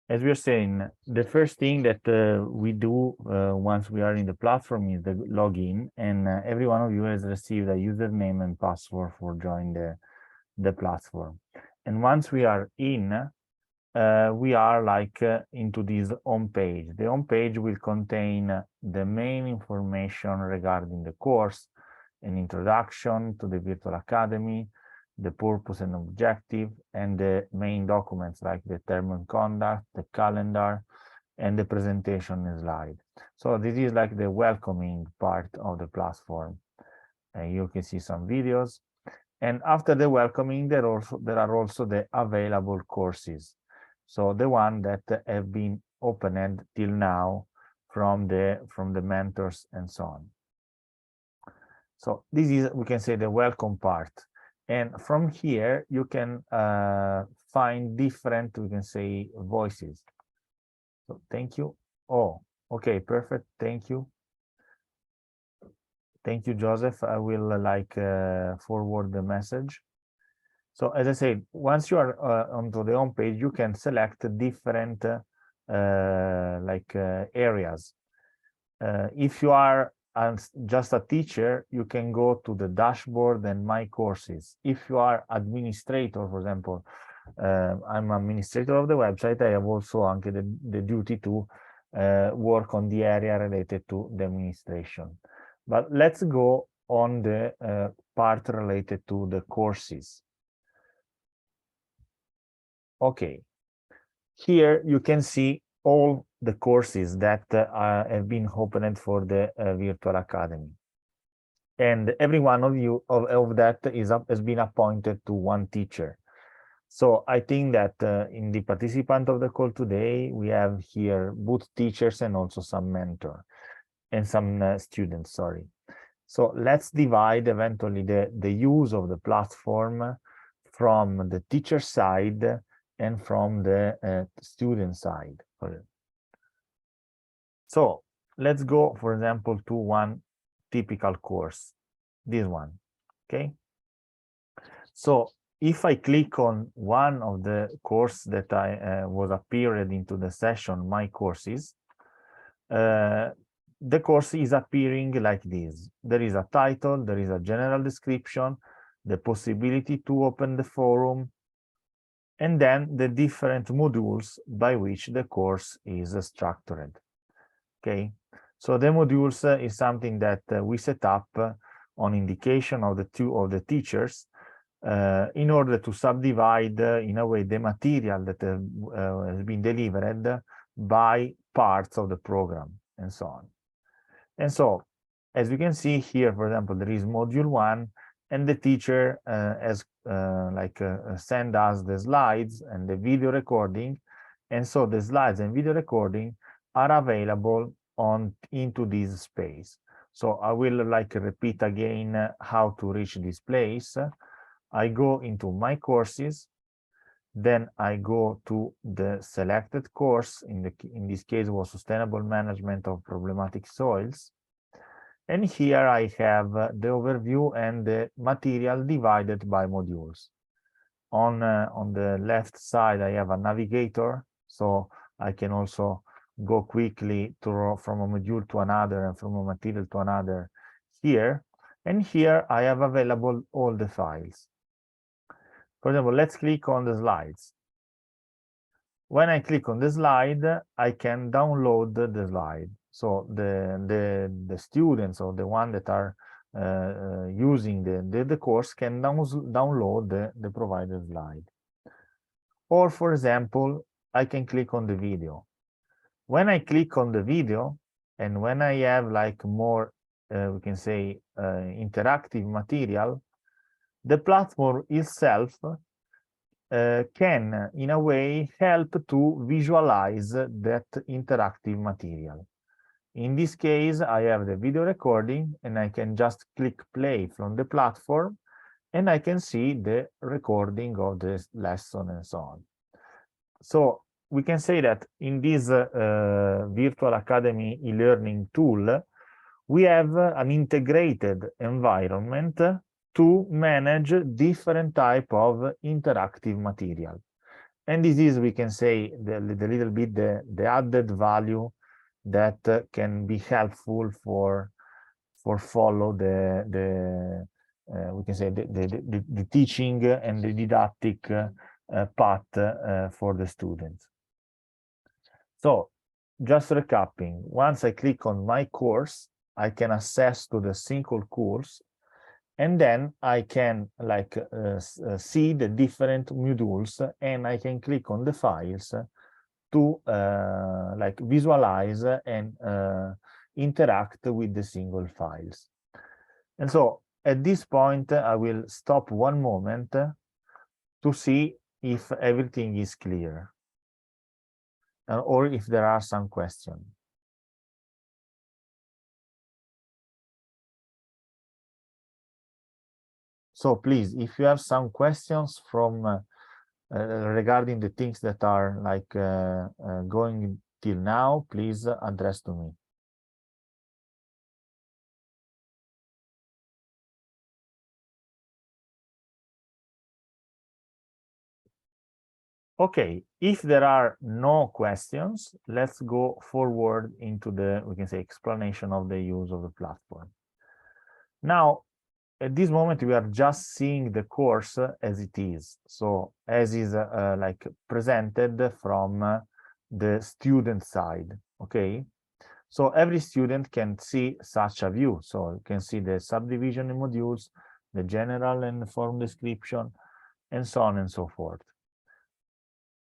as we are saying, the first thing that we do once we are in the platform is the login, and every one of you has received a username and password for joining the platform. And once we are in, we are like into this home page. The home page will contain the main information regarding the course, an introduction to the Virtual Academy, the purpose and objective, and the main documents like the term of conduct, the calendar, and the presentation slide. So this is like the welcoming part of the platform. You can see some videos. And after the welcoming, there are also the available courses. So the one that have been opened till now from the mentors and so on. So this is, we can say, the welcome part. And from here, you can find different, we can say, voices. So thank you. Oh, okay, perfect. Thank you. Thank you, Joseph. I will forward the message. So as I said, once you are onto the home page, you can select different areas. If you are just a teacher, you can go to the dashboard and my courses. If you are administrator, for example, I'm administrator of the website, I have also the duty to work on the area related to the administration. But let's go on the part related to the courses. Okay, here you can see all the courses that have been opened for the Virtual Academy. And every one of you of that has been appointed to one teacher. So I think that in the participant of the call today, we have here both teachers and also some mentor and some students, sorry. So let's divide eventually the use of the platform from the teacher side and from the student side. So let's go, for example, to one typical course, this one, okay? So if I click on one of the course that I was appeared into the session, my courses, the course is appearing like this. There is a title, there is a general description, the possibility to open the forum, and then the different modules by which the course is structured. Okay, so the modules is something that we set up on indication of the teachers in order to subdivide in a way the material that has been delivered by parts of the program and so on. And so, as you can see here, for example, there is module 1, and the teacher has send us the slides and the video recording, and so the slides and video recording are available into this space. So I will repeat again how to reach this place. I go into my courses, then I go to the selected course. In this case, was Sustainable Management of Problematic Soils. And here I have the overview and the material divided by modules. On the left side, I have a navigator, so I can also go quickly from a module to another and from a material to another here. And here I have available all the files. For example, let's click on the slides. When I click on the slide, I can download the slide. So the students or the one that are using the course can download the provided slide. Or, for example, I can click on the video. When I click on the video, and when I have more, we can say, interactive material, the platform itself can, in a way, help to visualize that interactive material. In this case, I have the video recording, and I can just click play from the platform, and I can see the recording of the lesson and so on. So we can say that in this Virtual Academy e-learning tool, we have an integrated environment to manage different type of interactive material. And this is, we can say, the little bit the added value that can be helpful for follow we can say the teaching and the didactic path for the students. So just recapping, once I click on my course, I can access to the single course, and then I can see the different modules, and I can click on the files to visualize and interact with the single files. And so at this point, I will stop one moment to see if everything is clear or if there are some questions. So please, if you have some questions from regarding the things that are going till now, please address to me. Okay, if there are no questions, let's go forward into the, we can say, explanation of the use of the platform. Now, at this moment, we are just seeing the course as it is. So as is presented from the student side, okay? So every student can see such a view. So you can see the subdivision in modules, the general and form description, and so on and so forth.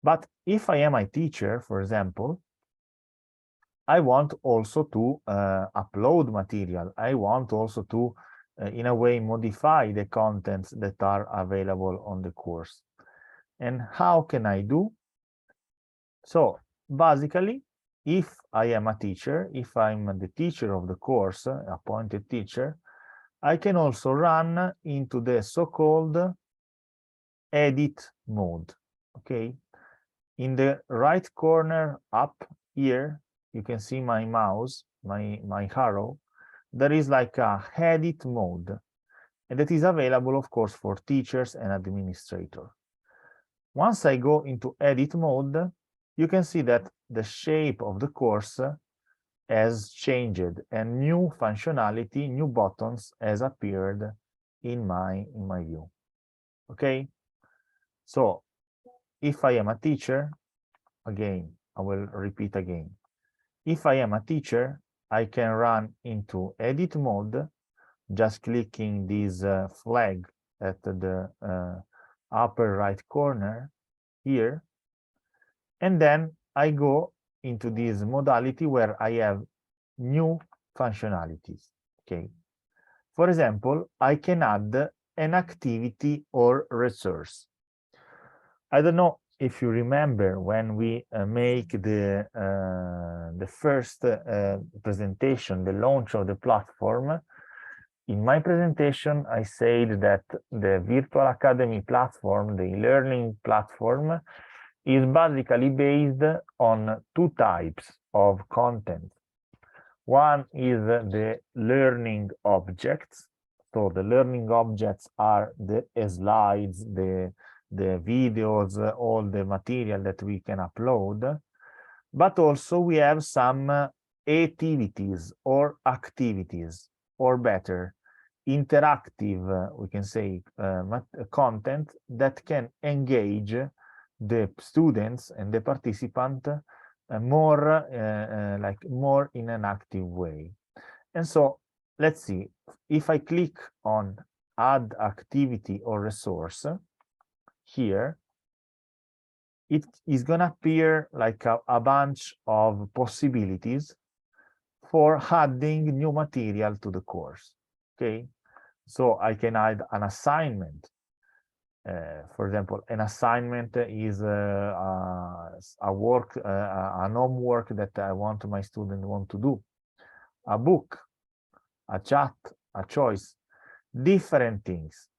But if I am a teacher, for example, I want also to upload material. I want also to, in a way, modify the contents that are available on the course. And how can I do? So basically, if I am a teacher, if I'm the teacher of the course, appointed teacher, I can also run into the so-called edit mode, okay? In the right corner up here, you can see my mouse, my arrow. There is like a edit mode, and that is available, of course, for teachers and administrators. Once I go into edit mode, you can see that the shape of the course has changed and new functionality, new buttons has appeared in my view. Okay, so if I am a teacher, again, I will repeat again. If I am a teacher, I can run into edit mode, just clicking this flag at the upper right corner here, and then I go into this modality where I have new functionalities. Okay, for example, I can add an activity or resource. I don't know if you remember when we make the first presentation, the launch of the platform. In my presentation, I said that the Virtual Academy platform, the e-learning platform, is basically based on two types of content. One is the learning objects. So the learning objects are the slides, the videos, all the material that we can upload. But also we have some activities, or better, interactive, we can say, content that can engage the students and the participant more in an active way. And so let's see, if I click on add activity or resource here, it is going to appear like a bunch of possibilities for adding new material to the course. Okay, so I can add an assignment. For example, an assignment is a work, an homework that I want my student to do. A book, a chat, a choice, different things.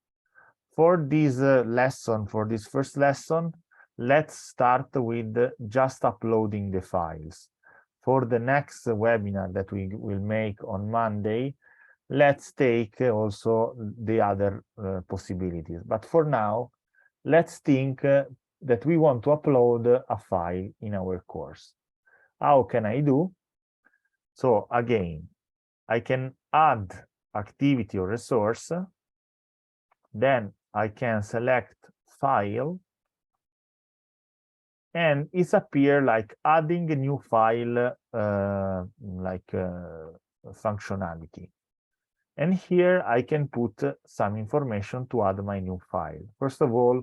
For this lesson, for this first lesson, let's start with just uploading the files. For the next webinar that we will make on Monday, let's take also the other possibilities. But for now, let's think that we want to upload a file in our course. How can I do? So again, I can add activity or resource, then I can select file, and it's appear like adding a new file, functionality. And here I can put some information to add my new file. First of all,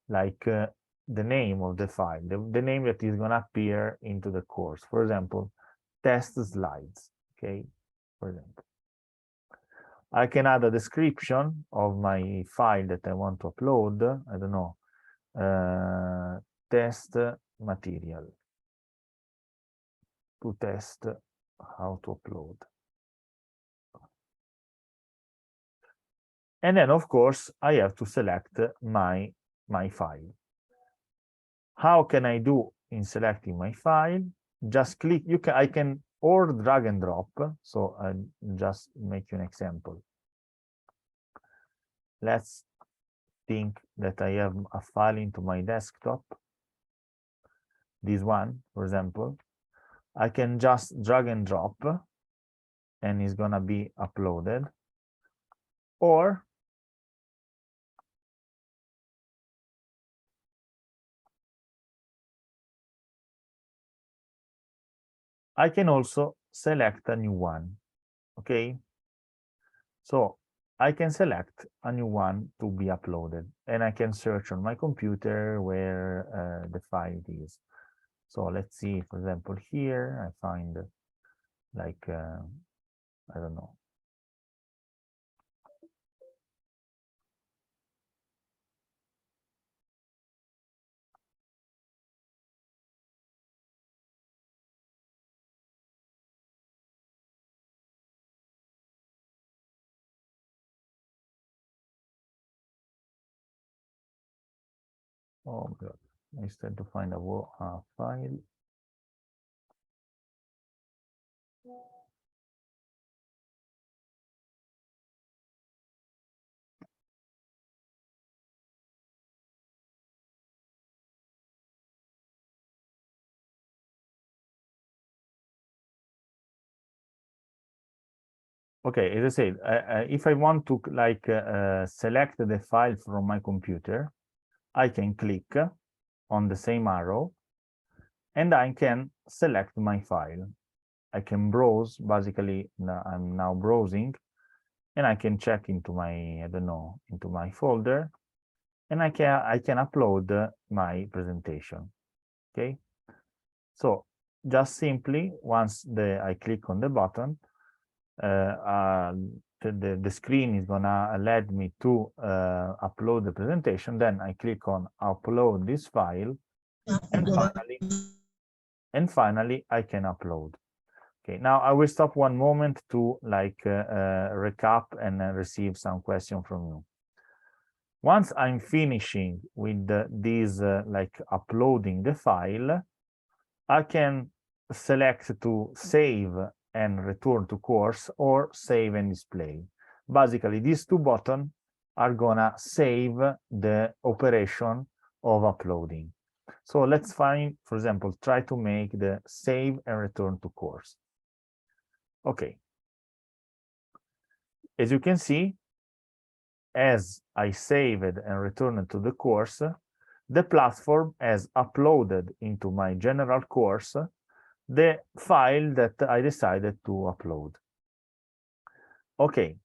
like the name of the file, the name that is going to appear into the course. For example, test slides, okay, for example. I can add a description of my file that I want to upload. I don't know, test material, to test how to upload. And then, of course, I have to select my file. How can I do in selecting my file? Just click, I can or drag and drop. So I'll just make you an example. Let's think that I have a file into my desktop. This one, for example. I can just drag and drop and it's gonna be uploaded. Or I can also select a new one, okay? So I can select a new one to be uploaded, and I can search on my computer where the file is. So let's see, for example, here I find like, I don't know. Oh my God, I tend to find a file. Okay, as I said, if I want to like select the file from my computer, I can click on the same arrow and I can select my file. I can browse, basically I'm now browsing, and I can check into my, I don't know, into my folder, and I can upload my presentation, okay? So just simply, once I click on the button, the screen is gonna let me to upload the presentation. Then I click on upload this file, and finally I can upload. Okay, now I will stop one moment to like recap and receive some question from you. Once I'm finishing with this like uploading the file, I can select to save and return to course or save and display. Basically, these two buttons are gonna save the operation of uploading. So let's find, for example, try to make the save and return to course. Okay. As you can see, as I saved and returned to the course, the platform has uploaded into my general course the file that I decided to upload. Okay,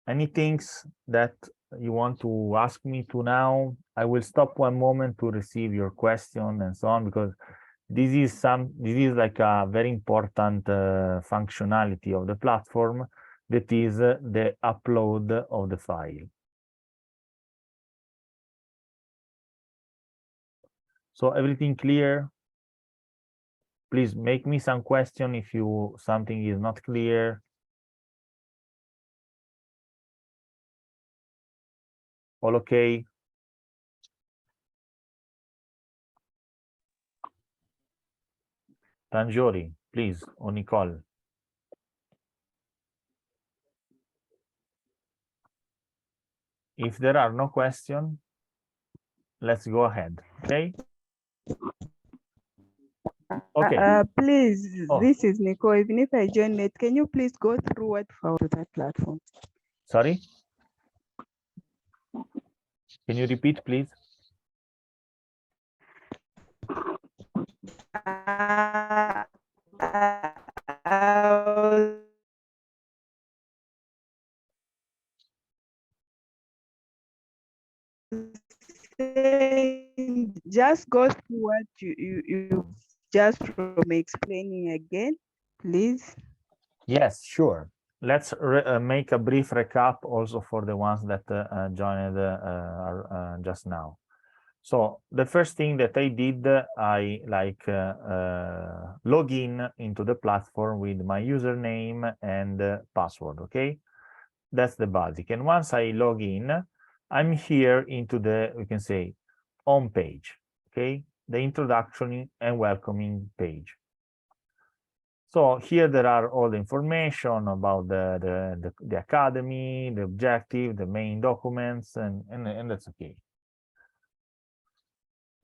any things that you want to ask me to now? I will stop one moment to receive your question and so on, because this is like a very important functionality of the platform, that is the upload of the file. So everything clear? Please make me some question if something is not clear. All okay? Tangiori, please, or Nicole. If there are no questions, let's go ahead. Okay. Okay. Please, Oh, this is Nico. Even if I join it, can you please go through word for word to that platform? sorry. Can you repeat, please? Just go through what you just from explaining again, please. Yes, sure. Let's make a brief recap also for the ones that joined just now. So the first thing that I did, I log in into the platform with my username and password, okay? That's the basic. And once I log in, I'm here into the, we can say, home page, okay? The introduction and welcoming page. So here there are all the information about the academy, the objective, the main documents, and that's okay.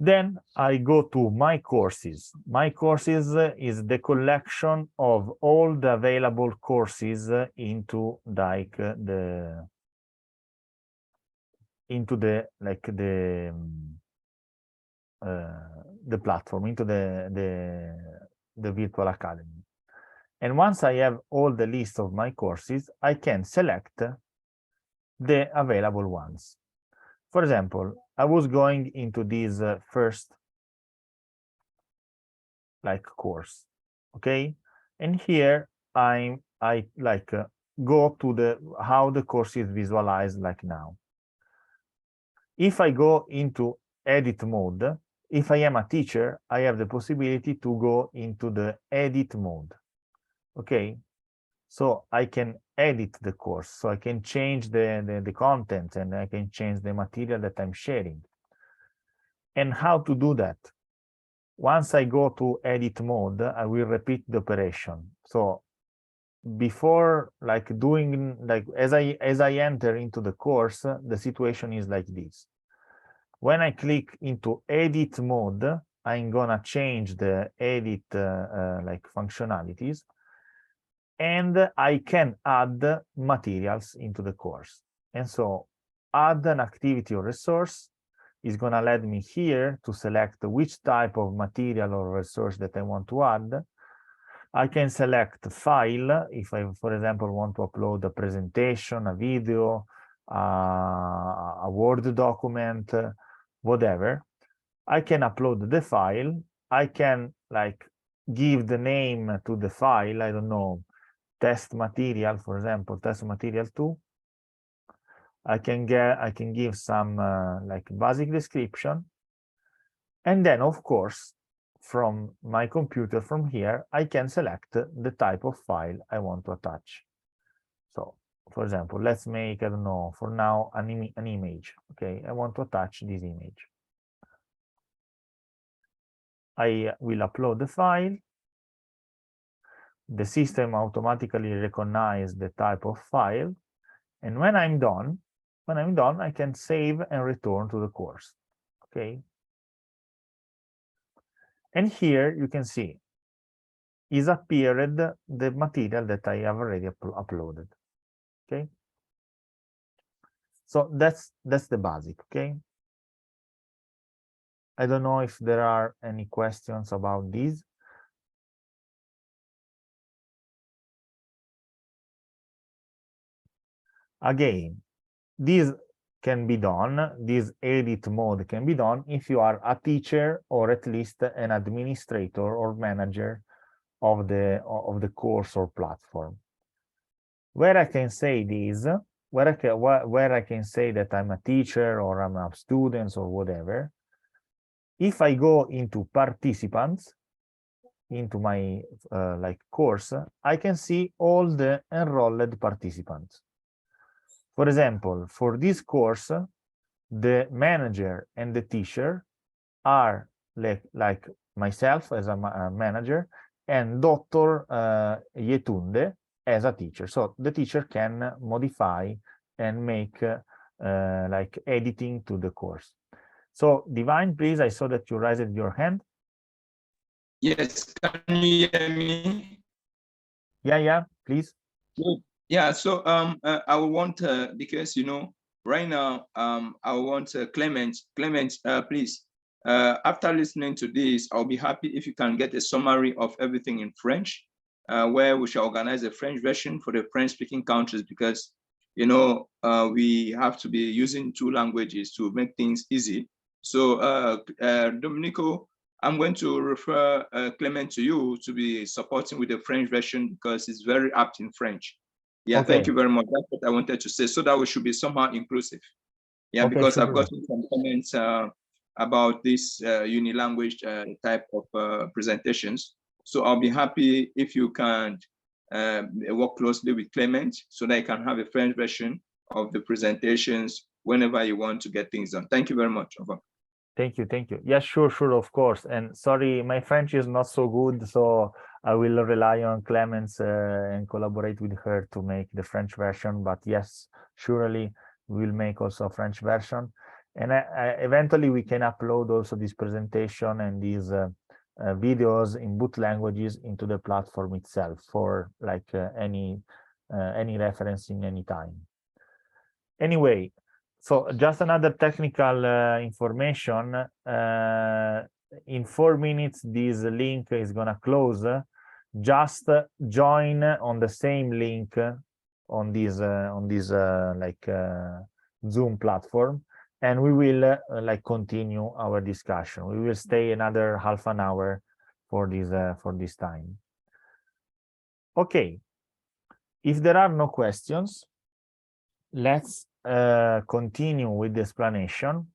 Then I go to my courses. My courses is the collection of all the available courses into like the platform, into the virtual academy. And once I have all the list of my courses, I can select the available ones. For example, I was going into this first course, okay? And here I go to the how the course is visualized like now. If I go into edit mode, if I am a teacher, I have the possibility to go into the edit mode, okay? So I can edit the course, so I can change the content and I can change the material that I'm sharing. And how to do that? Once I go to edit mode, I will repeat the operation. So before doing as I enter into the course, the situation is like this. When I click into edit mode, I'm gonna change the edit functionalities, and I can add materials into the course. And so add an activity or resource is gonna let me here to select which type of material or resource that I want to add. I can select file if I, for example, want to upload a presentation, a video, a Word document, whatever. I can upload the file. I can give the name to the file. I don't know, test material, for example, test material 2. I can give some basic description. And then, of course, from my computer, from here, I can select the type of file I want to attach. So, for example, let's make, I don't know, for now, an image. Okay, I want to attach this image. I will upload the file. The system automatically recognizes the type of file. And when I'm done, I can save and return to the course. Okay. And here you can see is appeared the material that I have already uploaded. Okay. So that's the basic. Okay. I don't know if there are any questions about this. Again, this can be done, this edit mode can be done if you are a teacher or at least an administrator or manager of the course or platform. Where I can say this, where I can say that I'm a teacher or I'm a student or whatever, if I go into participants, into my course, I can see all the enrolled participants. For example, for this course, the manager and the teacher are like myself as a manager and Dr. Yetunde as a teacher. So the teacher can modify and make editing to the course. So Divine, please, I saw that you raised your hand. Yes, can you hear me? Yeah, please. Good. Yeah, so I would want because right now I want Clement, please. After listening to this, I'll be happy if you can get a summary of everything in French, where we shall organize a French version for the French-speaking countries, because we have to be using two languages to make things easy. So Domenico, I'm going to refer Clement to you to be supporting with the French version, because it's very apt in French. Yeah, Okay. Thank you very much. That's what I wanted to say, so that we should be somehow inclusive. Yeah, Okay, because sure. I've gotten some comments about this uni-language type of presentations. So I'll be happy if you can work closely with Clement so that you can have a French version of the presentations whenever you want to get things done. Thank you very much. Over. Thank you. Yes, sure, of course. And sorry, my French is not so good, so I will rely on Clemens and collaborate with her to make the French version. But yes, surely we'll make also a French version. And eventually we can upload also this presentation and these videos in both languages into the platform itself for like any referencing anytime. Anyway, so just another technical information. In 4 minutes, this link is gonna close. Just join on the same link on this Zoom platform, and we will continue our discussion. We will stay another half an hour for this time. Okay. If there are no questions, let's continue with the explanation.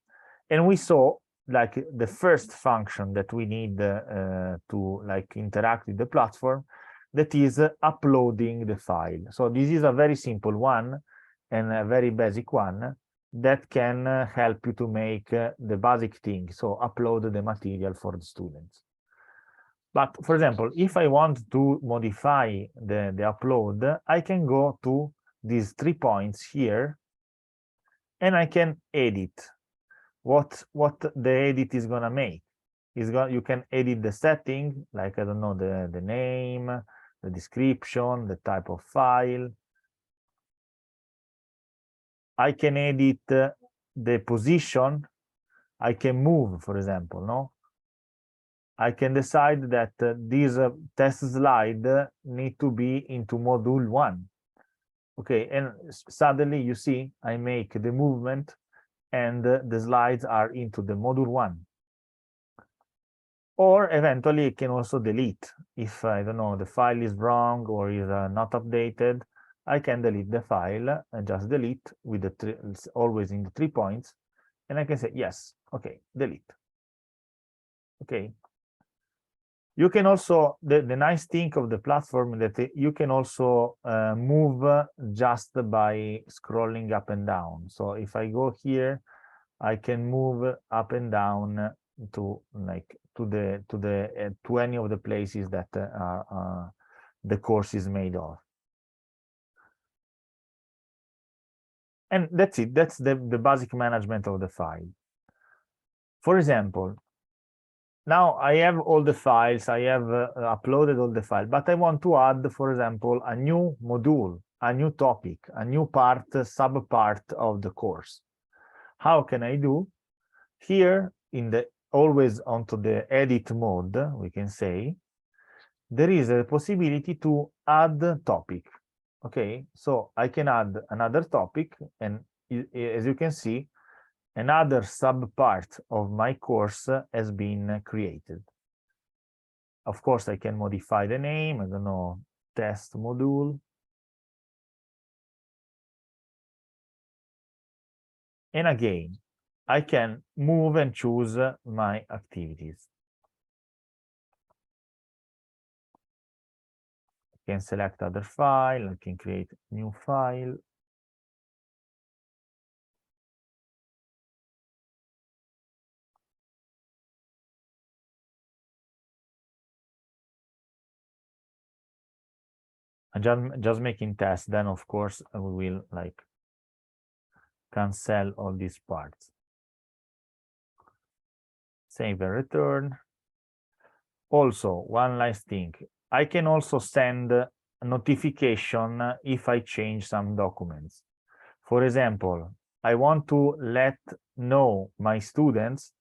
And we saw like the first function that we need to interact with the platform, that is uploading the file. So this is a very simple one and a very basic one that can help you to make the basic thing, so upload the material for the students. But for example, if I want to modify the upload, I can go to these 3 points here, and I can edit what the edit is gonna make. You can edit the setting, like I don't know, the name, the description, the type of file. I can edit the position. I can move, for example, no? I can decide that this test slide need to be into module 1. Okay, and suddenly you see I make the movement and the slides are into the module 1. Or eventually I can also delete. If I don't know, the file is wrong or is not updated, I can delete the file and just delete with the always in the 3 points, and I can say yes, okay, delete. Okay. You can also, the nice thing of the platform that you can also move just by scrolling up and down. So if I go here, I can move up and down to any of the places that the course is made of. And that's it. That's the basic management of the file. For example, now I have all the files, I have uploaded all the files, but I want to add, for example, a new module, a new topic, a new part, sub-part of the course. How can I do? Here, always onto the edit mode, we can say, there is a possibility to add topic. Okay, so I can add another topic, and as you can see, another sub-part of my course has been created. Of course, I can modify the name, I don't know, test module. And again, I can move and choose my activities. I can select other file, I can create new file. I'm just making tests, then of course we will cancel all these parts. Save and return. Also, one last thing. I can also send a notification if I change some documents. For example, I want to let know my students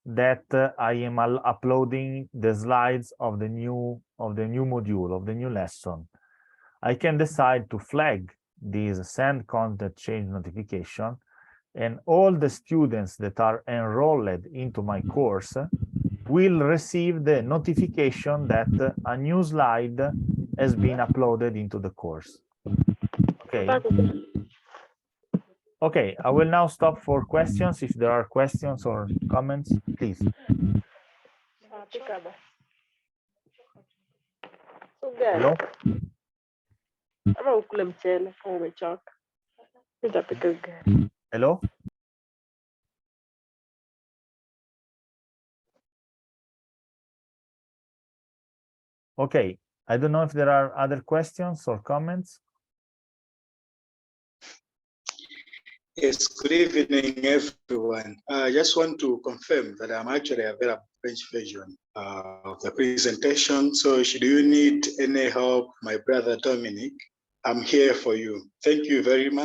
that I am uploading the slides of the new module, of the new lesson. I can decide to flag this send content change notification, and all the students that are enrolled into my course will receive the notification that a new slide has been uploaded into the course. Okay. Okay, I will now stop for questions. If there are questions or comments, please. Hello? Hello? Okay, I don't know if there are other questions or comments. Yes, good evening, everyone. I just want to confirm that I'm actually available French version of the presentation. So should you need any help, my brother Dominic, I'm here for you. Thank you very much.